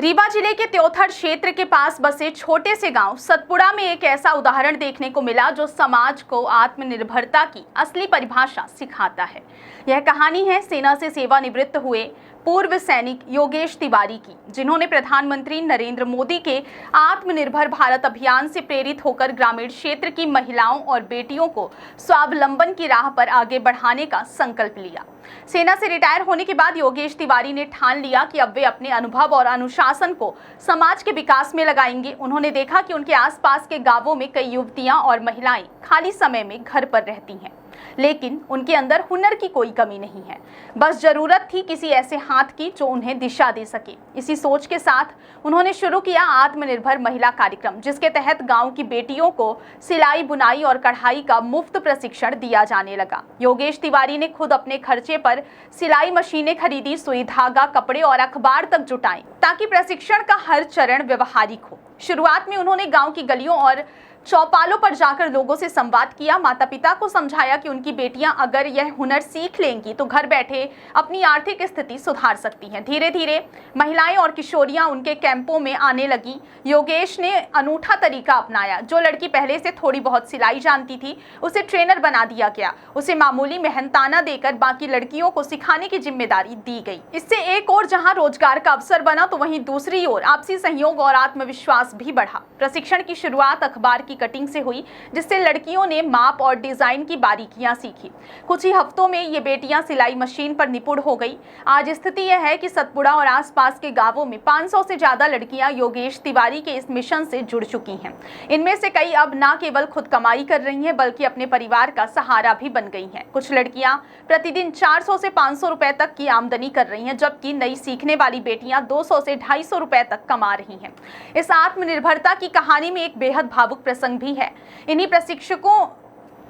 रीवा जिले के त्योथर क्षेत्र के पास बसे छोटे से गांव सतपुड़ा में एक ऐसा उदाहरण देखने को मिला जो समाज को आत्मनिर्भरता की असली परिभाषा सिखाता है। यह कहानी है सेना से सेवानिवृत्त हुए पूर्व सैनिक योगेश तिवारी की, जिन्होंने प्रधानमंत्री नरेंद्र मोदी के आत्मनिर्भर भारत अभियान से प्रेरित होकर ग्रामीण क्षेत्र की महिलाओं और बेटियों को स्वावलंबन की राह पर आगे बढ़ाने का संकल्प लिया। सेना से रिटायर होने के बाद योगेश तिवारी ने ठान लिया कि अब वे अपने अनुभव और अनुशासन को समाज के विकास में लगाएंगे। उन्होंने देखा कि उनके आसपास के गांवों में कई युवतियां और महिलाएं खाली समय में घर पर रहती हैं, लेकिन उनके अंदर हुनर की कोई कमी नहीं है। बस जरूरत थी किसी ऐसे हाथ की जो उन्हें दिशा दे सके। इसी सोच के साथ उन्होंने शुरू किया आत्मनिर्भर महिला कार्यक्रम, जिसके तहत गांव की बेटियों को सिलाई, बुनाई और कढ़ाई का मुफ्त प्रशिक्षण दिया जाने लगा। योगेश तिवारी ने खुद अपने खर्चे पर सिलाई मशीनें खरीदी, सुई धागा, कपड़े और अखबार तक जुटाए ताकि प्रशिक्षण का हर चरण व्यवहारिक हो। शुरुआत में उन्होंने गाँव की गलियों और चौपालों पर जाकर लोगों से संवाद किया, माता पिता को समझाया कि उनकी बेटियां अगर यह हुनर सीख लेंगी तो घर बैठे अपनी आर्थिक स्थिति सुधार सकती हैं। धीरे धीरे महिलाएं और किशोरियां उनके कैंपों में आने लगी। योगेश ने अनूठा तरीका अपनाया। जो लड़की पहले से थोड़ी बहुत सिलाई जानती थी, उसे ट्रेनर बना दिया गया। उसे मामूली मेहनताना देकर बाकी लड़कियों को सिखाने की जिम्मेदारी दी गई। इससे एक और जहां रोजगार का अवसर बना, तो वहीं दूसरी ओर आपसी सहयोग और आत्मविश्वास भी बढ़ा। प्रशिक्षण की शुरुआत अखबार की कटिंग से हुई, जिससे लड़कियों ने माप और डिजाइन की बारीकियां सीखी। कुछ ही हफ्तों में ये बेटियां सिलाई मशीन पर निपुण हो गई। आज स्थिति यह है कि सतपुड़ा और आसपास के गांवों में 500 से ज्यादा लड़कियां योगेश तिवारी के इस मिशन से जुड़ चुकी हैं। इनमें से कई अब न केवल खुद कमाई कर रही हैं, बल्कि अपने परिवार का सहारा भी बन गई हैं। कुछ लड़कियां प्रतिदिन 400 से 500 रुपए तक की आमदनी कर रही हैं, जबकि नई सीखने वाली बेटियां 200 से 250 रुपए तक कमा रही हैं। इस आत्मनिर्भरता की कहानी में एक बेहद भावुक प्रसंग भी है। इन्हीं प्रशिक्षकों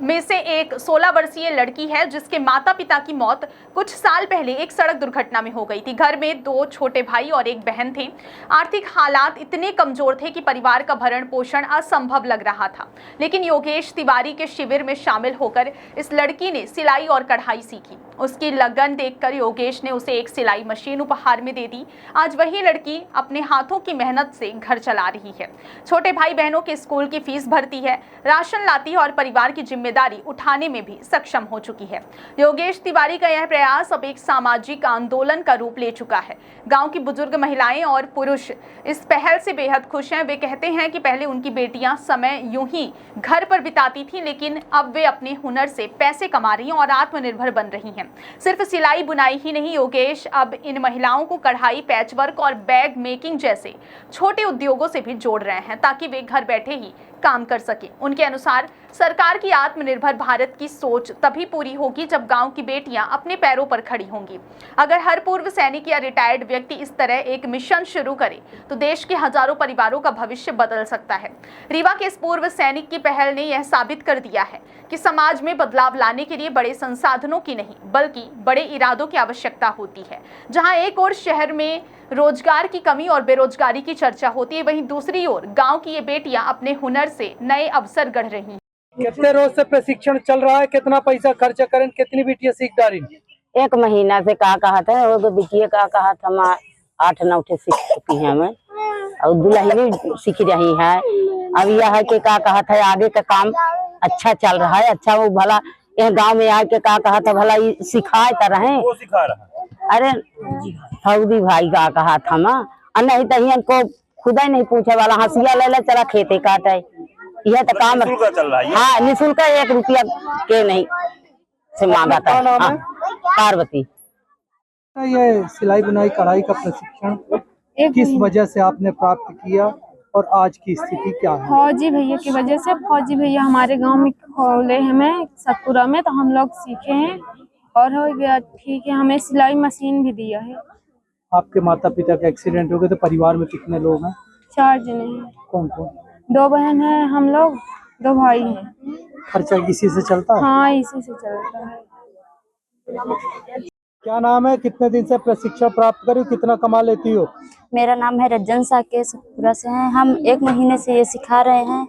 में से एक 16 वर्षीय लड़की है, जिसके माता पिता की मौत कुछ साल पहले एक सड़क दुर्घटना में हो गई थी। घर में 2 छोटे भाई और एक बहन थे। आर्थिक हालात इतने कमजोर थे कि परिवार का भरण पोषण असंभव लग रहा था, लेकिन योगेश तिवारी के शिविर में शामिल होकर इस लड़की ने सिलाई और कढ़ाई सीखी। उसकी लगन देखकर योगेश ने उसे एक सिलाई मशीन उपहार में दे दी। आज वही लड़की अपने हाथों की मेहनत से घर चला रही है, छोटे भाई बहनों के स्कूल की फीस भरती है, राशन लाती है और परिवार की जिम्मेदारी उठाने में भी सक्षम हो चुकी है। योगेश तिवारी का यह प्रयास अब एक सामाजिक आंदोलन का रूप ले चुका है। गांव की बुजुर्ग महिलाएं और पुरुष इस पहल से बेहद खुश हैं। वे कहते हैं कि पहले उनकी बेटियां समय यूं ही घर पर बिताती थी, लेकिन अब वे अपने हुनर से पैसे कमा रही हैं और आत्मनिर्भर बन रही हैं। सिर्फ सिलाई बुनाई ही नहीं, योगेश अब इन महिलाओं को कढ़ाई, पैचवर्क और बैग मेकिंग जैसे छोटे उद्योगों से भी जोड़ रहे हैं, ताकि वे घर बैठे ही काम कर सके। उनके अनुसार सरकार की आत्मनिर्भर भारत की सोच तभी पूरी होगी जब गांव की बेटियां अपने पैरों पर खड़ी होंगी। अगर हर पूर्व सैनिक या रिटायर्ड व्यक्ति इस तरह एक मिशन शुरू करे, तो देश के हजारों परिवारों का भविष्य बदल सकता है। रीवा के इस पूर्व सैनिक की पहल ने यह साबित कर दिया है कि समाज में बदलाव लाने के लिए बड़े संसाधनों की नहीं, बल्कि बड़े इरादों की आवश्यकता होती है। जहां एक और शहर में रोजगार की कमी और बेरोजगारी की चर्चा होती है, वहीं दूसरी ओर गांव की ये बेटियां अपने हुनर से नए अवसर गढ़ रही हैं। कितने रोज से प्रशिक्षण चल रहा है, कितना पैसा खर्चा करें, कितनी बेटियां सीख डाली? 1 महीना से कहा था, वो बिटिया कहा था, मैं 8-9 सीख चुकी है मैं, और दुल्हनी सीख रही है। अब यह है कि कहा था आगे का काम अच्छा चल रहा है। अच्छा वो भला यह गांव में आके कहा था भला सिखाए तो रहे। वो सिखा रहा है? अरे सऊदी भाई का कहा था माँ, नहीं तो इनको खुदा ही नहीं पूछे वाला, हंसिया ले चला खेते काटे। यह तो काम चल रहा है। हाँ, निःशुल्क 1 रुपया के नहीं से मांगा था। हाँ, पार्वती। ये सिलाई बुनाई कढ़ाई का प्रशिक्षण किस वजह से आपने प्राप्त किया और आज की स्थिति क्या है? फौजी भैया की वजह से। फौजी भैया हमारे गांव में खोले हमें सतपुरा में, तो हम लोग सीखे हैं और हो गया ठीक है। हमें सिलाई मशीन भी दिया है। आपके माता पिता का एक्सीडेंट हो गया, तो परिवार में कितने लोग हैं? 4 जने हैं। कौन कौन? 2 बहन हैं, हम लोग 2 भाई हैं। खर्चा इसी से चलता है? हाँ, इसी से चलता है। क्या नाम है, कितने दिन से प्रशिक्षण प्राप्त करी, कितना कमा लेती हो? मेरा नाम है रज्जन साके, सतपुरा से हैं हम। 1 महीने से ये सिखा रहे हैं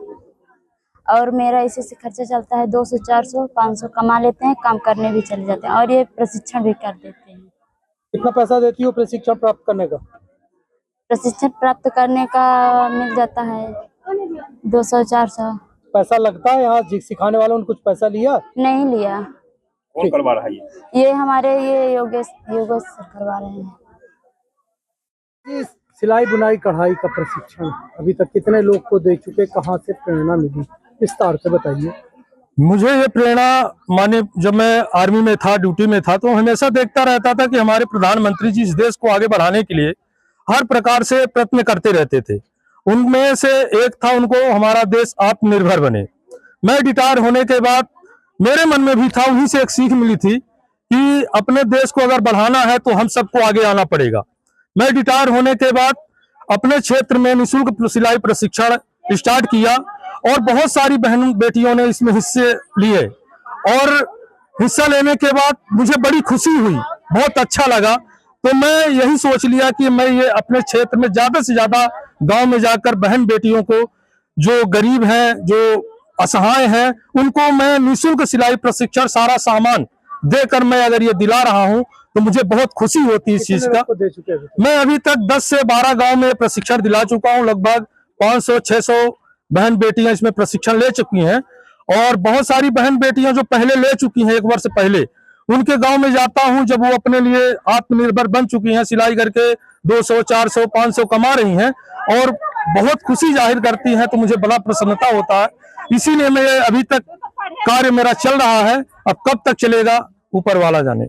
और मेरा इसी से खर्चा चलता है। 200, 400, 500 कमा लेते हैं, काम करने भी चले जाते हैं और ये प्रशिक्षण भी कर देते हैं। कितना पैसा देती हो प्रशिक्षण प्राप्त करने का? प्रशिक्षण प्राप्त करने का मिल जाता है 200-400। पैसा लगता है यहाँ सिखाने वालों ने कुछ पैसा लिया? नहीं लिया। कौन करवा रहा है ये हमारे योगेश सर करवा रहे हैं। इस सिलाई बुनाई कढ़ाई का प्रशिक्षण अभी तक कितने लोग को दे चुके, कहाँ से प्रेरणा मिली, विस्तार से बताइए। मुझे ये प्रेरणा माने जब मैं आर्मी में था, ड्यूटी में था, तो हमेशा देखता रहता था कि हमारे प्रधानमंत्री जी इस देश को आगे बढ़ाने के लिए हर प्रकार से प्रयत्न करते रहते थे। उनमें से एक था उनको हमारा देश आत्मनिर्भर बने। मैं रिटायर होने के बाद मेरे मन में भी था, उन्हीं से एक सीख मिली थी कि अपने देश को अगर बढ़ाना है तो हम सबको आगे आना पड़ेगा। मैं रिटायर होने के बाद अपने क्षेत्र में निःशुल्क सिलाई प्रशिक्षण स्टार्ट किया और बहुत सारी बहन बेटियों ने इसमें हिस्से लिए और हिस्सा लेने के बाद मुझे बड़ी खुशी हुई, बहुत अच्छा लगा। तो मैं यही सोच लिया कि मैं ये अपने क्षेत्र में ज्यादा से ज्यादा गांव में जाकर बहन बेटियों को, जो गरीब हैं, जो असहाय हैं, उनको मैं निःशुल्क सिलाई प्रशिक्षण सारा सामान देकर मैं अगर ये दिला रहा हूं तो मुझे बहुत खुशी होती है इस चीज का। दे चुके हैं? मैं अभी तक 10 से 12 गांव में प्रशिक्षण दिला चुका हूं। लगभग 500-600 बहन बेटियां इसमें प्रशिक्षण ले चुकी हैं और बहुत सारी बहन बेटियां जो पहले ले चुकी हैं 1 वर्ष पहले, उनके गांव में जाता हूं जब वो अपने लिए आत्मनिर्भर बन चुकी हैं, सिलाई करके 200, 400, 500 कमा रही हैं और बहुत खुशी जाहिर करती हैं, तो मुझे बड़ा प्रसन्नता होता है। इसीलिए मैं अभी तक कार्य मेरा चल रहा है। अब कब तक चलेगा ऊपर वाला जाने।